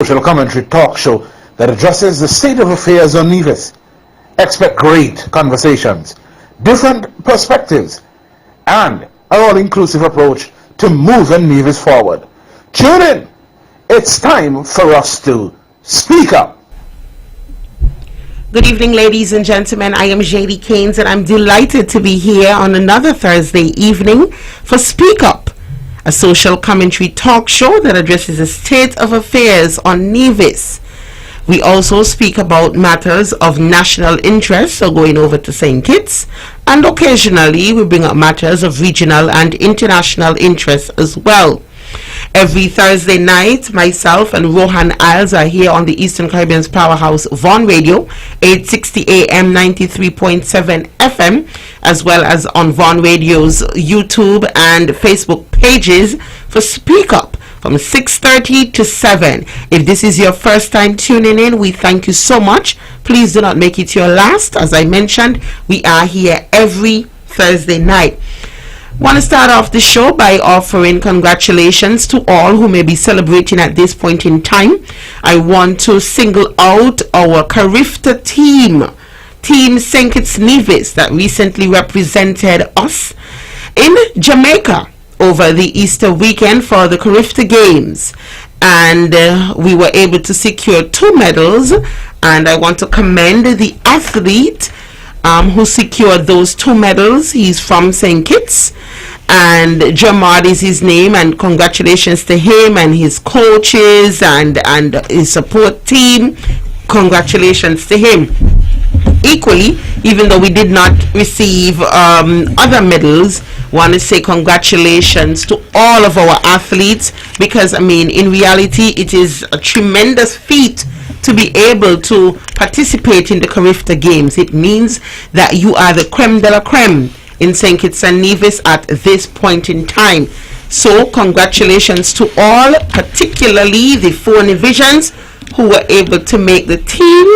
social commentary talk show that addresses the state of affairs on Nevis. Expect great conversations, different perspectives, and an all-inclusive approach to moving Nevis forward. Tune in. It's time for us to speak up. Good evening, ladies and gentlemen. I am Jaedee Caines, and I'm delighted to be here on another Thursday evening for Speak Up, a social commentary talk show that addresses the state of affairs on Nevis. We also speak about matters of national interest, so going over to St. Kitts, and occasionally we bring up matters of regional and international interest as well. Every Thursday night, myself and Rohan Isles are here on the Eastern Caribbean's powerhouse Vaughan Radio, 860 AM, 93.7 FM, as well as on Vaughan Radio's YouTube and Facebook pages for Speak Up from 6:30 to 7. If this is your first time tuning in, we thank you so much. Please do not make it your last. As I mentioned, we are here every Thursday night. Want to start off the show by offering congratulations to all who may be celebrating at this point in time. I want to single out our Carifta team, Team St. Kitts Nevis, that recently represented us in Jamaica over the Easter weekend for the Carifta Games, and we were able to secure 2 medals, and I want to commend the athlete who secured those 2 medals. He's from St. Kitts, and Jamad is his name, and congratulations to him and his coaches and his support team. Congratulations to him. Equally, even though we did not receive other medals, want to say congratulations to all of our athletes, because I mean, in reality, it is a tremendous feat to be able to participate in the Carifta Games. It means that you are the creme de la creme in St. Kitts and Nevis at this point in time. So congratulations to all, particularly the 4 divisions who were able to make the team,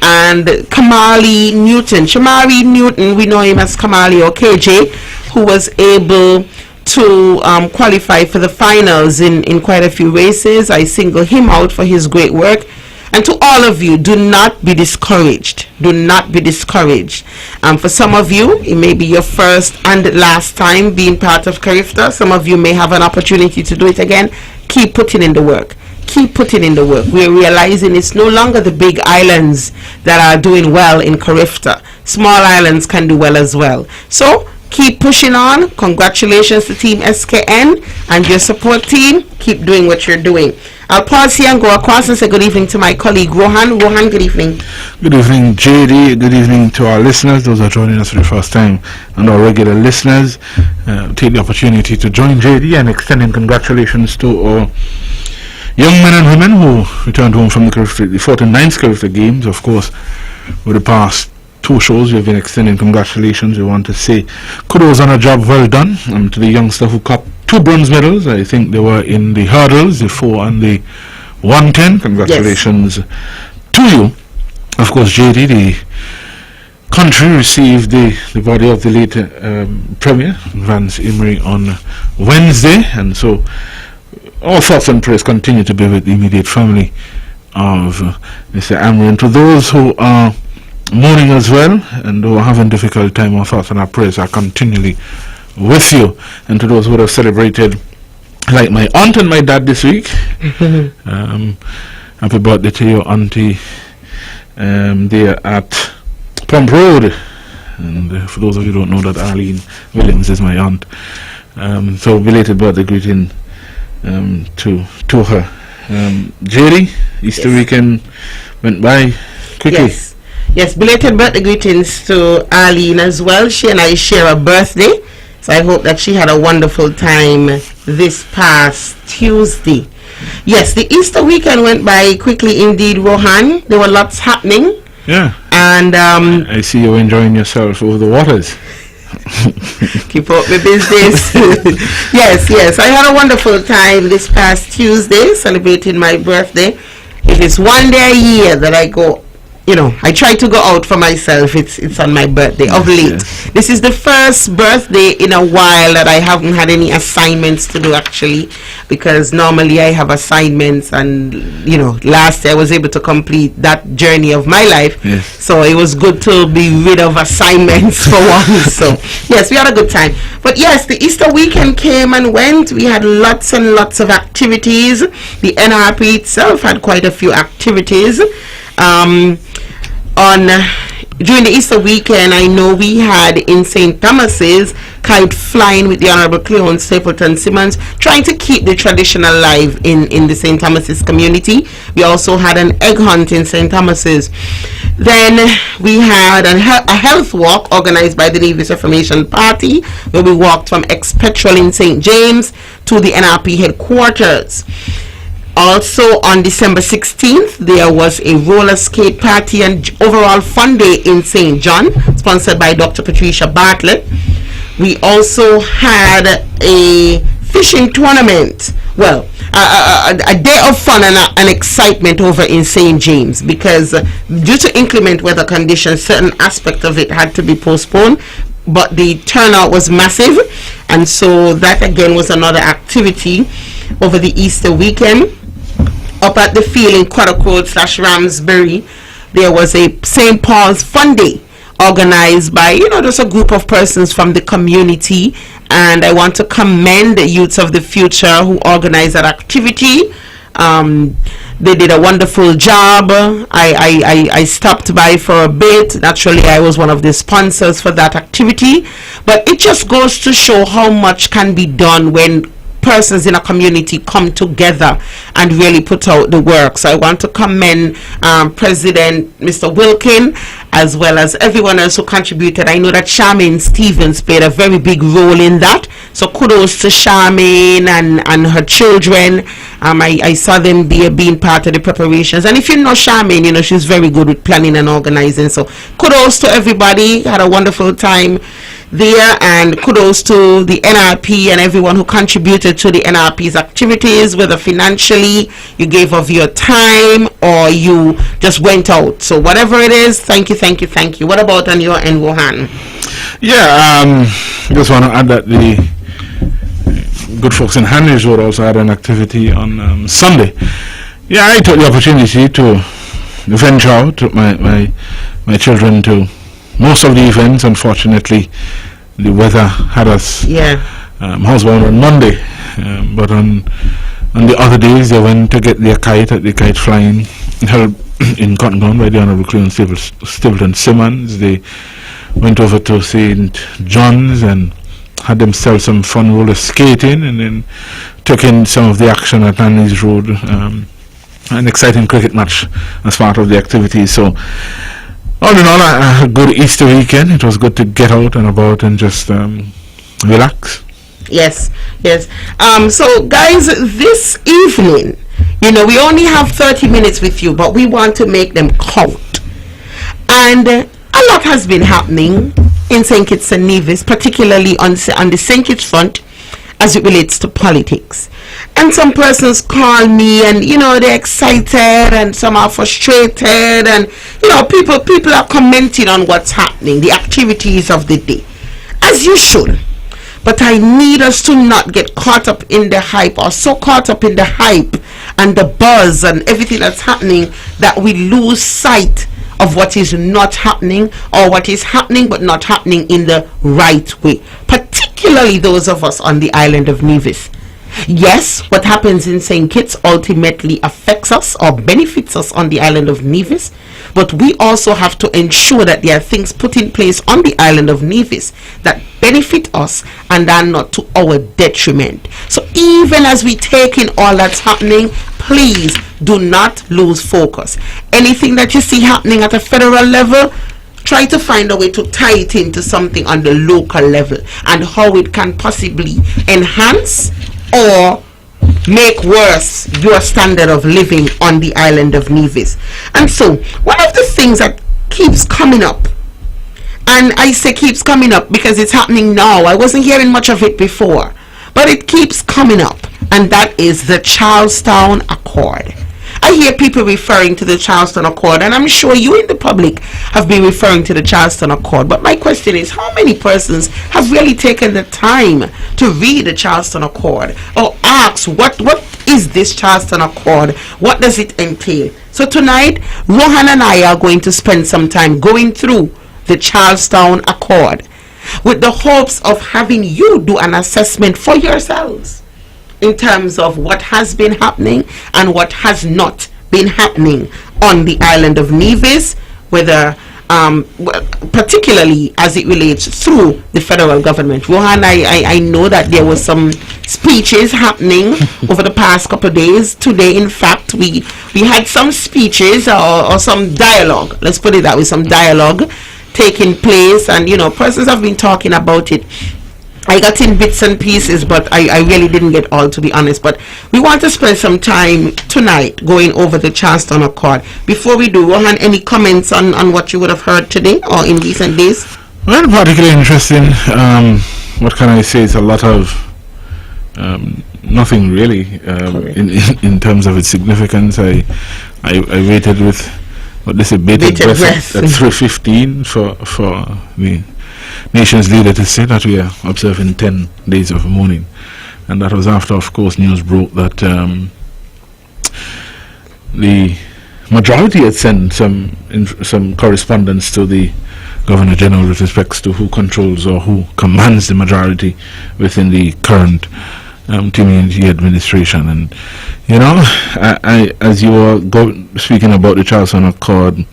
and Shamari Newton, we know him as Kamali or KJ, who was able to qualify for the finals in quite a few races. I single him out for his great work. And to all of you, do not be discouraged. Do not be discouraged. For some of you, it may be your first and last time being part of Carifta. Some of you may have an opportunity to do it again. Keep putting in the work. Keep putting in the work. We're realizing it's no longer the big islands that are doing well in Carifta. Small islands can do well as well. So keep pushing on. Congratulations to Team SKN and your support team. Keep doing what you're doing. I'll pause here and go across and say good evening to my colleague Rohan. Rohan, good evening. Good evening, Jaedee. Good evening to our listeners, those who are joining us for the first time, and our regular listeners. Take the opportunity to join Jaedee and extending congratulations to our young men and women who returned home from the 49th Carifta Games. Of course, with the past 2 shows, we have been extending congratulations. We want to say kudos on a job well done to the youngster who copped 2 bronze medals. I think they were in the hurdles, the 4 and the 110. Congratulations to you. Of course, Jaedee, the country received the body of the late Premier Vance Emery on Wednesday, and so all thoughts and prayers continue to be with the immediate family of Mr. Emery. And to those who are mourning as well and who are having difficult time, our thoughts and our prayers are continually with you. And to those who have celebrated, like my aunt and my dad this week, happy birthday to your auntie there at Plump Road. And for those of you who don't know, that Arlene Williams is my aunt. So belated birthday greeting to her. Jaedee, Easter weekend went by quickly. Yes, belated birthday greetings to Arlene as well. She and I share a birthday, so I hope that she had a wonderful time this past Tuesday. Yes, the Easter weekend went by quickly indeed, Rohan. There were lots happening. Yeah. And I see you enjoying yourself over the waters. Keep up with business. Yes. I had a wonderful time this past Tuesday celebrating my birthday. It is one day a year that I go I try to go out for myself. It's on my birthday of late. Yes. This is the first birthday in a while that I haven't had any assignments to do, actually, because normally I have assignments, and last year I was able to complete that journey of my life. Yes. So it was good to be rid of assignments for once. So yes, we had a good time. But yes, the Easter weekend came and went. We had lots and lots of activities. The NRP itself had quite a few activities. During the Easter weekend, I know we had in St. Thomas's kite flying with the Honorable Cleon Stapleton Simmons, trying to keep the tradition alive in the St. Thomas's community. We also had an egg hunt in St. Thomas's. Then we had a health walk organized by the Nevis Reformation Party, where we walked from ex-Petrol in St. James to the NRP headquarters. Also on December 16th, there was a roller skate party and overall fun day in St. John, sponsored by Dr. Patricia Bartlett. We also had a fishing tournament. Well, a day of fun and excitement over in St. James, because due to inclement weather conditions, certain aspect of it had to be postponed, but the turnout was massive, and so that again was another activity over the Easter weekend. Up at the field in Quaddercourt / Ramsbury, there was a St. Paul's Fun Day organized by just a group of persons from the community, and I want to commend the youths of the future who organized that activity. They did a wonderful job. I stopped by for a bit. Naturally, I was one of the sponsors for that activity, but it just goes to show how much can be done when persons in a community come together and really put out the work. So I want to commend President Mr. Wilkin, as well as everyone else who contributed. I know that Charmaine Stevens played a very big role in that, so kudos to Charmaine and her children. I saw them there being part of the preparations, and if you know Charmaine, she's very good with planning and organizing, so kudos to everybody. Had a wonderful time there, and kudos to the NRP and everyone who contributed to the NRP's activities, whether financially, you gave of your time, or you just went out. So whatever it is, thank you. What about on your end, Rohan? Yeah, just want to add that the good folks in Hanley's Road also had an activity on Sunday. Yeah, I took the opportunity to venture out, took my children to most of the events. Unfortunately, the weather had us housebound on Monday, but on the other days they went to get their kite flying held in Cotton by the Honorable Cleon Stapleton Simmons. They went over to St. John's and had themselves some fun roller skating, and then took in some of the action at Hanley's Road, an exciting cricket match as part of the activity. So all in all, a good Easter weekend. It was good to get out and about and just relax. Yes. So guys, this evening, we only have 30 minutes with you, but we want to make them count. And a lot has been happening in St. Kitts and Nevis, particularly on the St. Kitts front, as it relates to politics. And some persons call me, and they're excited, and some are frustrated, and people are commenting on what's happening, the activities of the day, as you should. But I need us to not get caught up in the hype, or so caught up in the hype and the buzz and everything that's happening that we lose sight of what is not happening, or what is happening but not happening in the right way, particularly those of us on the island of Nevis. Yes, what happens in St. Kitts ultimately affects us or benefits us on the island of Nevis, but we also have to ensure that there are things put in place on the island of Nevis that benefit us and are not to our detriment. So even as we take in all that's happening, please do not lose focus. Anything that you see happening at a federal level, try to find a way to tie it into something on the local level and how it can possibly enhance or make worse your standard of living on the island of Nevis. And so one of the things that keeps coming up, and I say keeps coming up because it's happening now, I wasn't hearing much of it before, but it keeps coming up, and that is the Charlestown Accord. I hear people referring to the Charleston Accord, and I'm sure you in the public have been referring to the Charleston Accord. But my question is, how many persons have really taken the time to read the Charleston Accord or ask what is this Charleston Accord? What does it entail? So tonight, Rohan and I are going to spend some time going through the Charleston Accord with the hopes of having you do an assessment for yourselves in terms of what has been happening and what has not been happening on the island of Nevis, whether particularly as it relates through the federal government. Rohan, I know that there was some speeches happening over the past couple of days. Today, in fact, we had some speeches or some dialogue, let's put it that way, some dialogue taking place, and persons have been talking about it. I got in bits and pieces, but I really didn't get all, to be honest. But we want to spend some time tonight going over the Charleston Accord. Before we do, Rohan, any comments on what you would have heard today or in recent days? Well, particularly interesting. What can I say? It's a lot of nothing really in terms of its significance. I waited with what they say bated breath at 3:15 for the nation's leader to say that we are observing 10 days of mourning, and that was after, of course, news broke that the majority had sent some correspondence to the Governor General with respect to who controls or who commands the majority within the current team unity administration. And I as you were speaking about the Charleston Accord,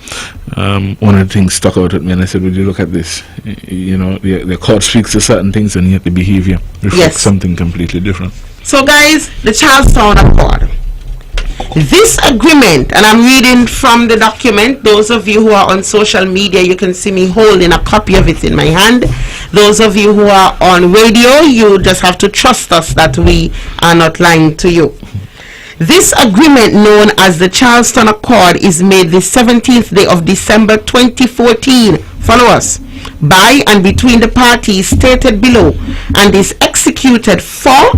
one of the things stuck out at me, and I said, would you look at this? The Accord speaks to certain things, and yet the behavior reflects something completely different. So guys, the Charleston Accord, this agreement, and I'm reading from the document. Those of you who are on social media, you can see me holding a copy of it in my hand. Those of you who are on radio, you just have to trust us that we are not lying to you. This agreement, known as the Charleston Accord, is made the 17th day of December 2014. Follow us. By and between the parties stated below, and is executed for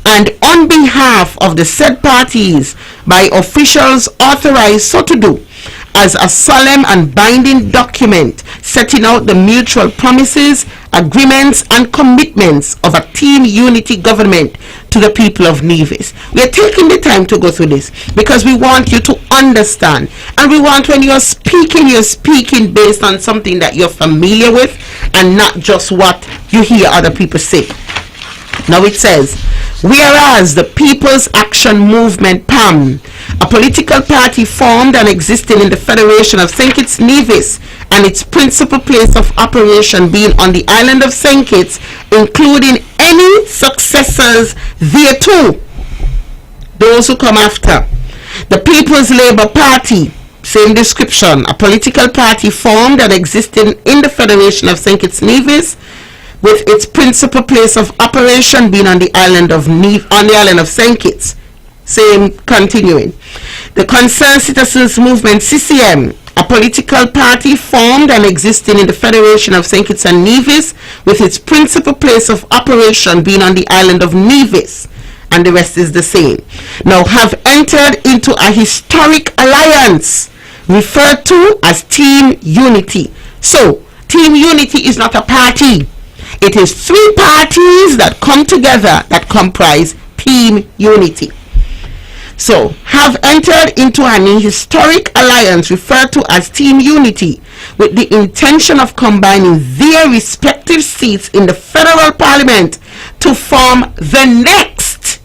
and on behalf of the said parties by officials authorized so to do, as a solemn and binding document setting out the mutual promises, agreements, and commitments of a team unity government to the people of Nevis. We are taking the time to go through this because we want you to understand, and we want, when you're speaking based on something that you're familiar with and not just what you hear other people say. Now it says, whereas the People's Action Movement, PAM, a political party formed and existing in the Federation of St. Kitts Nevis, and its principal place of operation being on the island of St. Kitts, including any successors thereto, those who come after. The People's Labour Party, same description, a political party formed and existing in the Federation of St. Kitts Nevis, with its principal place of operation being on the island of St. Kitts. Same continuing. The Concerned Citizens Movement, CCM, a political party formed and existing in the Federation of St. Kitts and Nevis, with its principal place of operation being on the island of Nevis, and the rest is the same. Now have entered into a historic alliance referred to as Team Unity. So Team Unity is not a party. It is three parties that come together that comprise Team Unity. So, have entered into an historic alliance referred to as Team Unity with the intention of combining their respective seats in the federal parliament to form the next,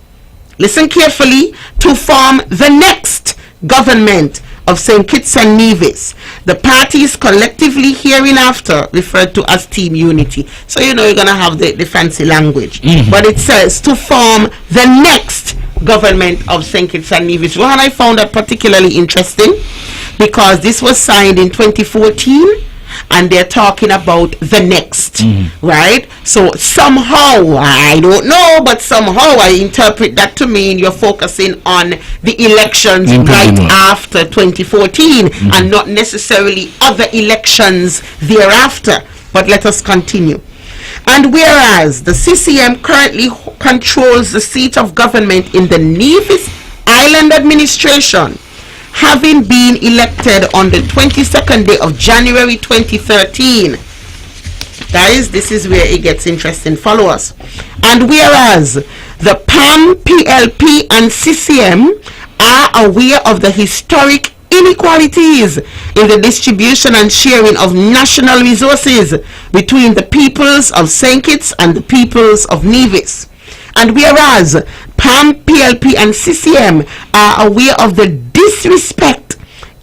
listen carefully, to form the next government of St. Kitts and Nevis. The parties collectively hereinafter referred to as Team Unity. So you're going to have the fancy language. But it says to form the next government of St. Kitts and Nevis. Well, and I found that particularly interesting because this was signed in 2014 and they're talking about the next, right? So somehow, I don't know, but somehow I interpret that to mean you're focusing on the elections right after 2014 and not necessarily other elections thereafter. But let us continue. And whereas the CCM currently controls the seat of government in the Nevis Island administration, having been elected on the 22nd day of January 2013. Guys, this is where it gets interesting. Follow us. And whereas the PAM, PLP, and CCM are aware of the historic inequalities in the distribution and sharing of national resources between the peoples of St. Kitts and the peoples of Nevis. And whereas PAM, PLP, and CCM are aware of the disrespect,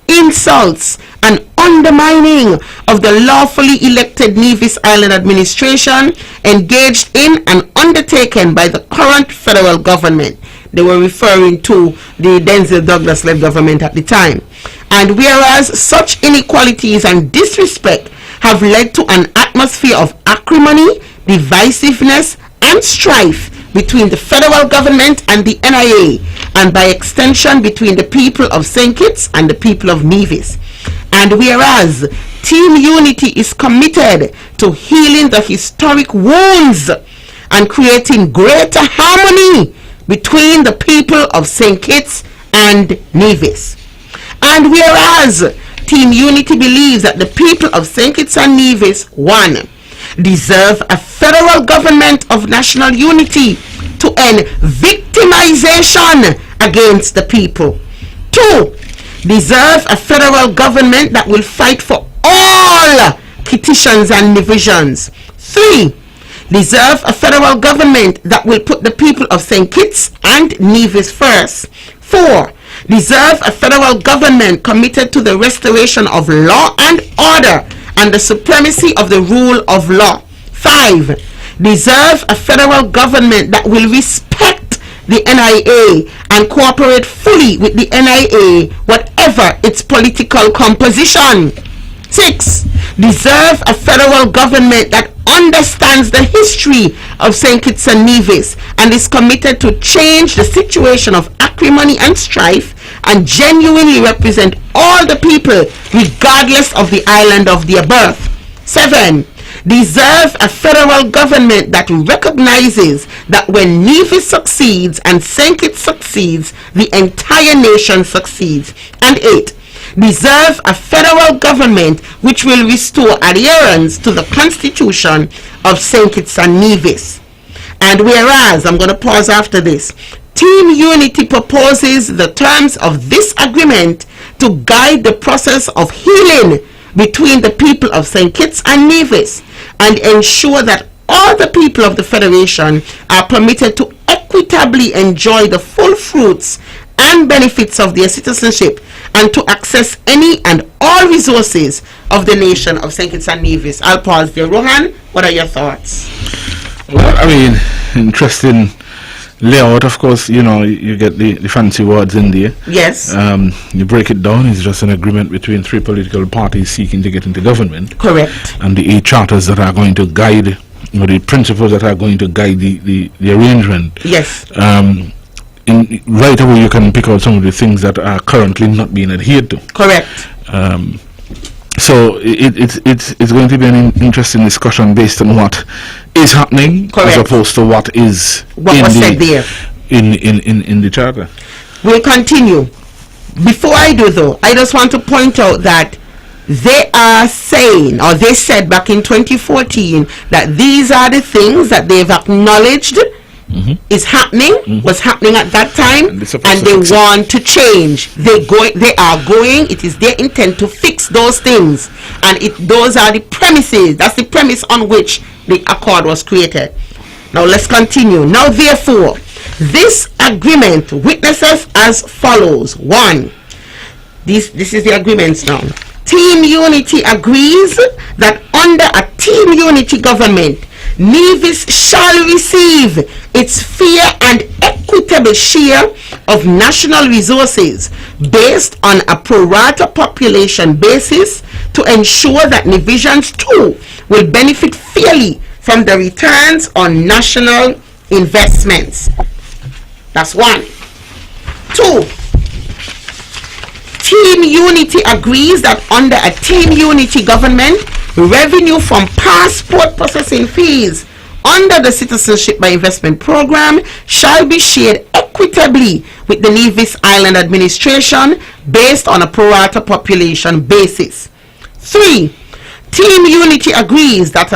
insults, and undermining of the lawfully elected Nevis Island administration engaged in and undertaken by the current federal government. They were referring to the Denzel Douglas-led government at the time. And whereas such inequalities and disrespect have led to an atmosphere of acrimony, divisiveness, and strife between the federal government and the NIA, and by extension between the people of St. Kitts and the people of Nevis. And whereas Team Unity is committed to healing the historic wounds and creating greater harmony between the people of St. Kitts and Nevis. And whereas Team Unity believes that the people of St. Kitts and Nevis, 1, deserve a federal government of national unity to end victimization against the people. 2, deserve a federal government that will fight for all petitions and divisions. 3, deserve a federal government that will put the people of St. Kitts and Nevis first. 4, deserve a federal government committed to the restoration of law and order and the supremacy of the rule of law. 5, deserve a federal government that will respect the NIA and cooperate fully with the NIA, whatever its political composition. 6, deserve a federal government that understands the history of St. Kitts and Nevis and is committed to change the situation of acrimony and strife and genuinely represent all the people regardless of the island of their birth. 7, deserve a federal government that recognizes that when Nevis succeeds and St. Kitts succeeds, the entire nation succeeds. And 8, deserve a federal government which will restore adherence to the Constitution of St. Kitts and Nevis. And whereas, I'm going to pause after this, Team Unity proposes the terms of this agreement to guide the process of healing between the people of St. Kitts and Nevis and ensure that all the people of the Federation are permitted to equitably enjoy the full fruits and benefits of their citizenship and to access any and all resources of the nation of St. Kitts and Nevis. I'll pause there. Rohan, what are your thoughts? Well, I mean, interesting layout. Of course, you know, you get the fancy words in there. Yes. You break it down, it's just an agreement between 3 political parties seeking to get into government. Correct. And the 8 charters that are going to guide, or the principles that are going to guide the arrangement. Yes. Right away you can pick out some of the things that are currently not being adhered to. Correct. So it's going to be an interesting discussion based on what is happening. Correct. As opposed to what was said there in the charter. We'll continue. Before I do though, I just want to point out that they are saying, or they said back in 2014, that these are the things that they've acknowledged is happening, was happening at that time, and they want to change. They are going, it is their intent to fix those things, and those are the premises, that's the premise on which the accord was created. Now let's continue. Now therefore, this agreement witnesses as follows. 1, this is the agreements now. Team Unity agrees that under a Team Unity government, Nevis shall receive its fair and equitable share of national resources based on a pro rata population basis to ensure that Nevisians too will benefit fairly from the returns on national investments. That's 1. 2, Team Unity agrees that under a Team Unity government, revenue from passport processing fees under the Citizenship by Investment program shall be shared equitably with the Nevis Island administration based on a pro rata population basis. 3. Team Unity agrees that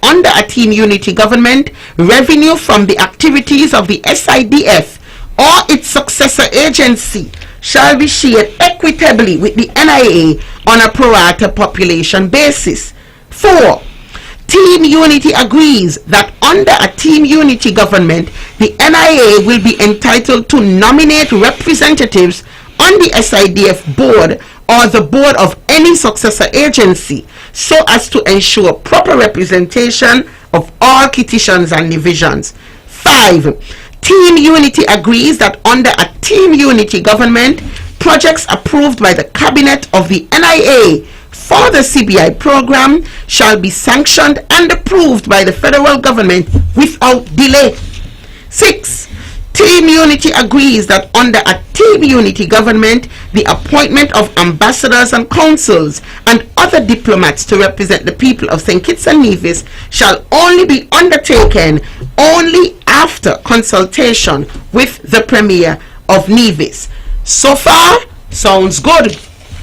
under a Team Unity government, revenue from the activities of the SIDF or its successor agency shall be shared equitably with the NIA on a pro rata population basis. 4. Team Unity agrees that under a Team Unity government, the NIA will be entitled to nominate representatives on the SIDF board or the board of any successor agency so as to ensure proper representation of all petitions and divisions. 5. Team Unity agrees that under a Team Unity government, projects approved by the Cabinet of the NIA for the CBI program shall be sanctioned and approved by the federal government without delay. 6. Team Unity agrees that under a Team Unity government, the appointment of ambassadors and consuls and other diplomats to represent the people of St. Kitts and Nevis shall only be undertaken only after consultation with the Premier of Nevis. So far, sounds good.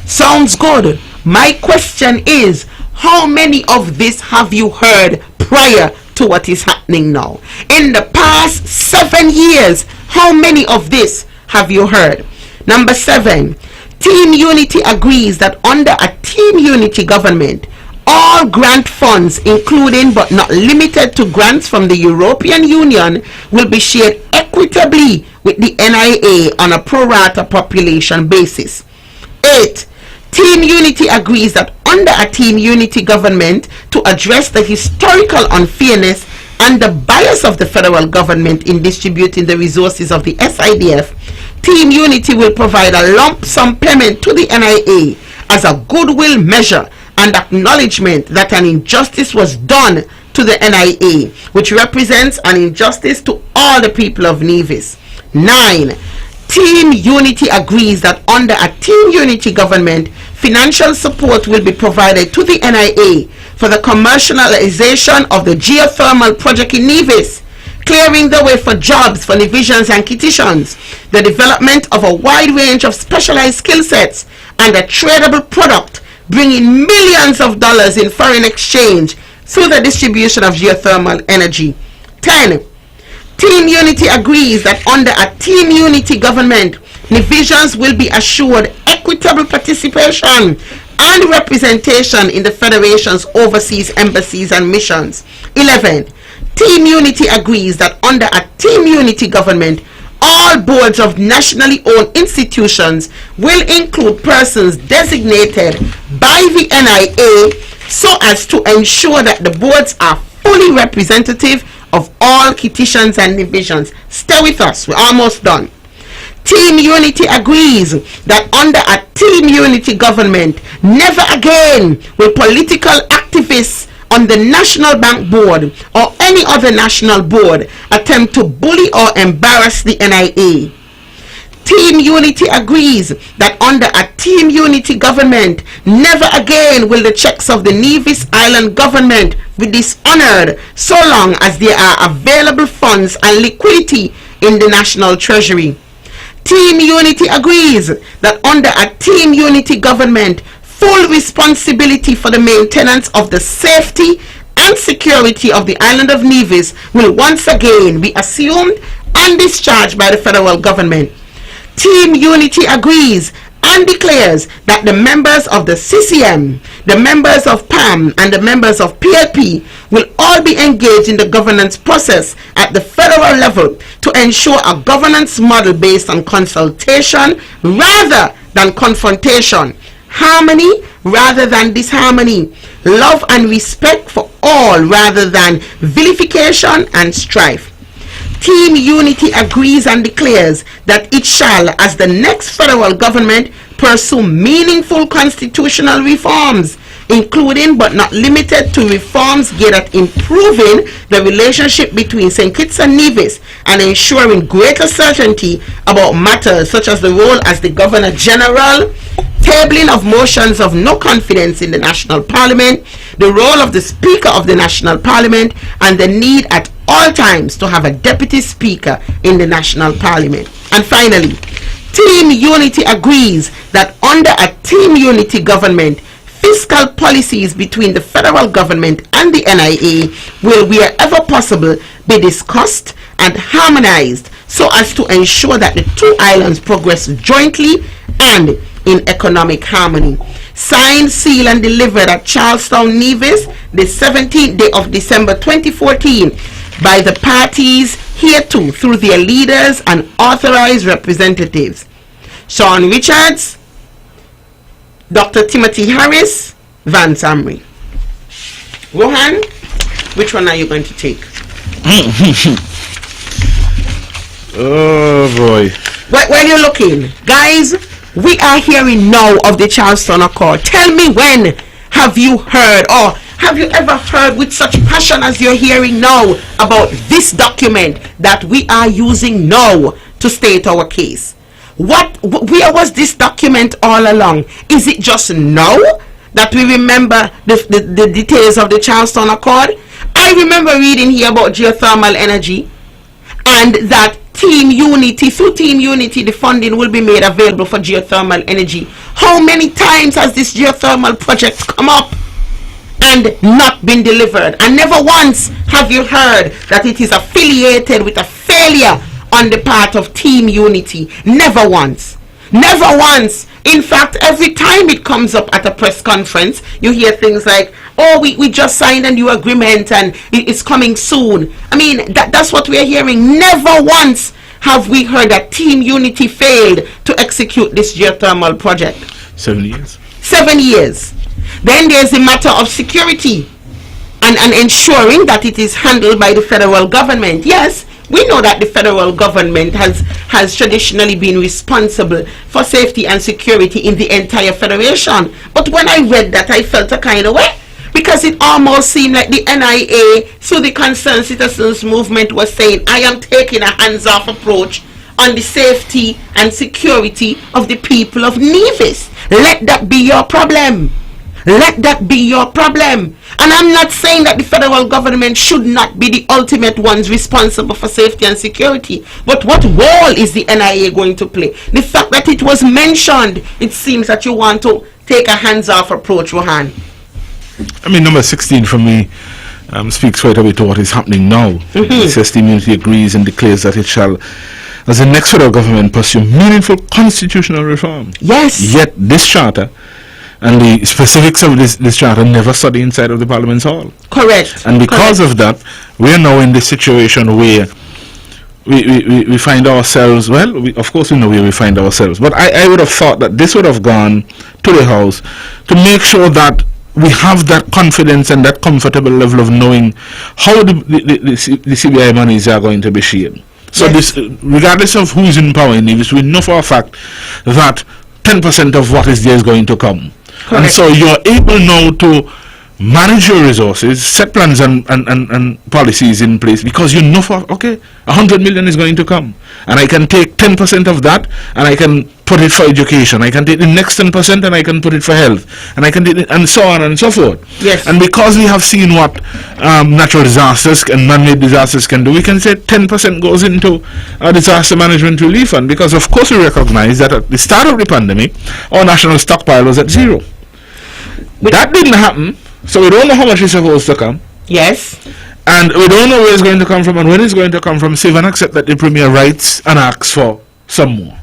Sounds good. My question is, how many of this have you heard prior to what is happening now? In the past 7 years, how many of this have you heard? Number 7, Team Unity agrees that under a Team Unity government, all grant funds, including but not limited to grants from the European Union, will be shared equitably with the NIA on a pro rata population basis. 8. Team Unity agrees that under a Team Unity government, to address the historical unfairness and the bias of the federal government in distributing the resources of the SIDF, Team Unity will provide a lump sum payment to the NIA as a goodwill measure and acknowledgement that an injustice was done to the NIA, which represents an injustice to all the people of Nevis. 9. Team Unity agrees that under a Team Unity government, financial support will be provided to the NIA for the commercialization of the geothermal project in Nevis, clearing the way for jobs for divisions and petitions, the development of a wide range of specialized skill sets, and a tradable product, bringing millions of dollars in foreign exchange through the distribution of geothermal energy. 10. Team Unity agrees that under a Team Unity government, divisions will be assured equitable participation and representation in the Federation's overseas embassies and missions. 11. Team Unity agrees that under a Team Unity government, all boards of nationally owned institutions will include persons designated by the NIA so as to ensure that the boards are fully representative of all petitions and divisions. Stay with us, we're almost done. Team Unity agrees that under a Team Unity government, never again will political activists on the National Bank Board or any other national board attempt to bully or embarrass the NIA. Team Unity agrees that under a Team Unity government, never again will the checks of the Nevis Island government be dishonored so long as there are available funds and liquidity in the National Treasury. Team Unity agrees that under a Team Unity government, full responsibility for the maintenance of the safety and security of the island of Nevis will once again be assumed and discharged by the federal government. Team Unity agrees and declares that the members of the CCM, the members of PAM, and the members of PLP will all be engaged in the governance process at the federal level to ensure a governance model based on consultation rather than confrontation, harmony rather than disharmony, love and respect for all rather than vilification and strife. Team Unity agrees and declares that it shall, as the next federal government, pursue meaningful constitutional reforms, including but not limited to reforms geared at improving the relationship between St. Kitts and Nevis and ensuring greater certainty about matters such as the role as the Governor General, tabling of motions of no confidence in the National Parliament, the role of the Speaker of the National Parliament, and the need at all times to have a Deputy Speaker in the National Parliament. And finally, Team Unity agrees that under a Team Unity government, fiscal policies between the federal government and the NIA will, wherever possible, be discussed and harmonized so as to ensure that the two islands progress jointly and in economic harmony. Signed, sealed, and delivered at Charlestown, Nevis, the 17th day of December 2014 by the parties hereto through their leaders and authorized representatives. Sean Richards, Dr. Timothy Harris, Vance Amri. Rohan, which one are you going to take? Oh boy. When you're looking, guys, we are hearing now of the Charleston Accord. Tell me, when have you heard, or have you ever heard with such passion as you're hearing now about this document that we are using now to state our case? Where was this document all along? Is it just now that we remember the details of the Charleston Accord? I remember reading here about geothermal energy, and that Team Unity, through Team Unity, the funding will be made available for geothermal energy. How many times has this geothermal project come up and not been delivered? And never once have you heard that it is affiliated with a failure on the part of Team Unity. Never once. Never once. In fact, every time it comes up at a press conference, you hear things like, oh, we just signed a new agreement and it's coming soon. I mean, that's what we're hearing. Never once have we heard that Team Unity failed to execute this geothermal project. 7 years. 7 years. Then there's the matter of security and ensuring that it is handled by the federal government. Yes, we know that the federal government has traditionally been responsible for safety and security in the entire federation. But when I read that, I felt a kind of way, because it almost seemed like the NIA, through the Concerned Citizens Movement, was saying, I am taking a hands-off approach on the safety and security of the people of Nevis. Let that be your problem. Let that be your problem. And I'm not saying that the federal government should not be the ultimate ones responsible for safety and security. But what role is the NIA going to play? The fact that it was mentioned, it seems that you want to take a hands-off approach, Rohan. I mean, number 16 for me speaks quite a bit to what is happening now. It says the Unity agrees and declares that it shall, as the next federal government, pursue meaningful constitutional reform. Yes. Yet this charter and the specifics of this charter never saw the inside of the Parliament's hall. Correct. And because of that, we are now in this situation where we find ourselves, of course we know where we find ourselves, but I would have thought that this would have gone to the House to make sure that we have that confidence and that comfortable level of knowing how the CBI monies are going to be shared. So yes. This, regardless of who is in power in Nevis, we know for a fact that 10% of what is there is going to come. Correct. And so you're able now to manage your resources, set plans and policies in place, because you know for, okay, 100 million is going to come, and I can take 10% of that and I can put it for education, I can take the next 10% and I can put it for health, and I can take it, and so on and so forth. Yes. And because we have seen what natural disasters and man-made disasters can do, we can say 10% goes into our disaster management relief fund, because of course we recognize that at the start of the pandemic our national stockpile was at zero. That didn't happen. So we don't know how much is supposed to come. Yes. And we don't know where it's going to come from and when it's going to come from, save and accept that the Premier writes and asks for some more.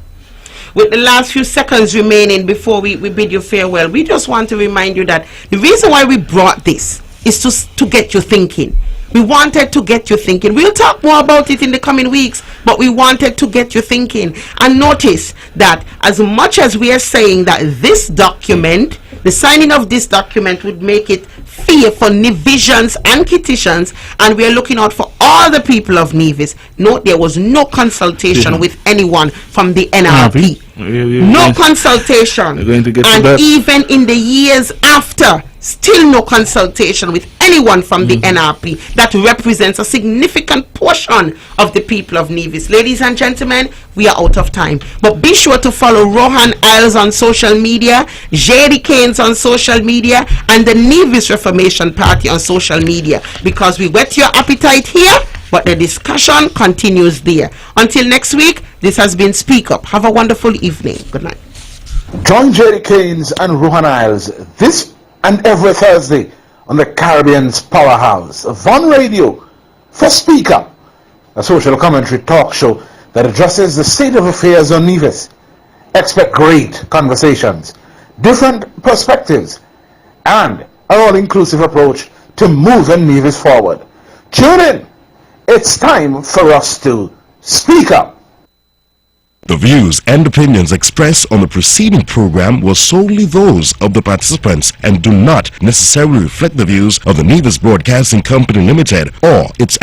With the last few seconds remaining before we bid you farewell, we just want to remind you that the reason why we brought this is to get you thinking. We wanted to get you thinking. We'll talk more about it in the coming weeks, but we wanted to get you thinking. And notice that as much as we are saying that this document, the signing of this document would make it fair for Nevisians and Kittians, and we are looking out for all the people of Nevis. Note, there was no consultation with anyone from the NRP. No consultation. We're going to get and to that. even in the years after Still no consultation with anyone from the NRP that represents a significant portion of the people of Nevis. Ladies and gentlemen, we are out of time. But be sure to follow Rohan Isles on social media, Jaedee Caines on social media, and the Nevis Reformation Party on social media, because we whet your appetite here, but the discussion continues there. Until next week, this has been Speak Up. Have a wonderful evening. Good night. Join Jaedee Caines and Rohan Isles this and every Thursday on the Caribbean's powerhouse, Von Radio, for Speak Up, a social commentary talk show that addresses the state of affairs on Nevis. Expect great conversations, different perspectives, and an all-inclusive approach to moving Nevis forward. Tune in. It's time for us to speak up. The views and opinions expressed on the preceding program were solely those of the participants and do not necessarily reflect the views of the Nevis Broadcasting Company Limited or its